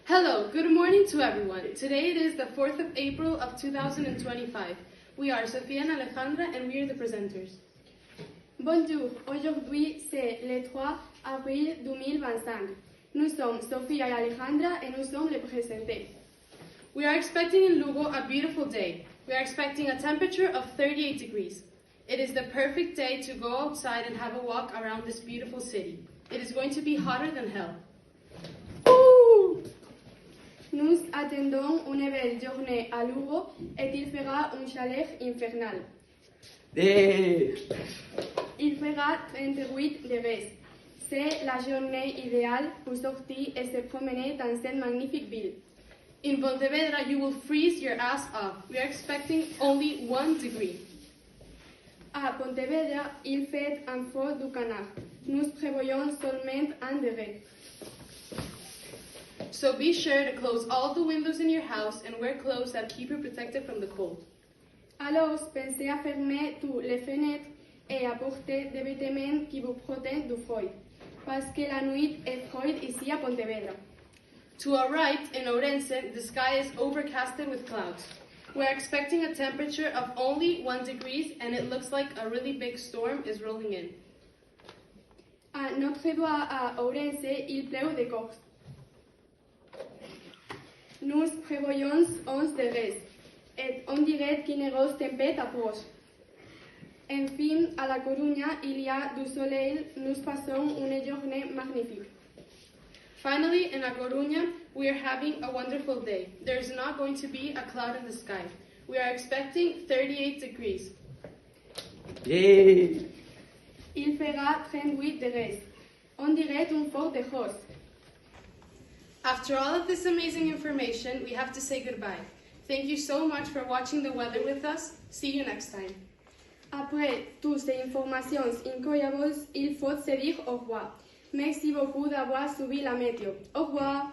Hello, good morning to everyone. Today it is the 4th of April of 2025. We are Sofia and Alejandra and we are the presenters. Bonjour, aujourd'hui c'est le 3 avril 2025. Nous sommes Sofia et Alejandra et nous sommes les présentées. We are expecting in Lugo a beautiful day. We are expecting a temperature of 38 degrees. It is the perfect day to go outside and have a walk around this beautiful city. It is going to be hotter than hell. Nous attendons une belle journée à Lugo et il fera une chaleur infernale. Il fera 38 degrés. C'est la journée idéale pour sortir et se promener dans cette magnifique ville. In Pontevedra, you will freeze your ass off. We are expecting only 1 degree. À Pontevedra, il fait un froid du canard. Nous prévoyons seulement 1 degré. So be sure to close all the windows in your house and wear clothes that keep you protected from the cold. Alors, pensez à fermer toutes les fenêtres et à porter des vêtements qui vous protègent du froid, parce que la nuit est froide ici à Pontevedra. To our right, in Orense, the sky is overcasted with clouds. We're expecting a temperature of only 1 degree and it looks like a really big storm is rolling in. À notre droit à Ourense, il pleut de corse. Nous prévoyons 11 degrés et on dirait qu'une grosse tempête approche. Enfin, à La Coruña, il y a du soleil, nous passons une journée magnifique. Finally, in A Coruña, we are having a wonderful day. There's not going to be a cloud in the sky. We are expecting 38 degrees. Yay! Il fera 38 degrés. On dirait un fort de rose. After all of this amazing information, we have to say goodbye. Thank you so much for watching the weather with us. See you next time. Après toutes ces informations incroyables, il faut se dire au revoir. Merci beaucoup d'avoir suivi la météo. Au revoir.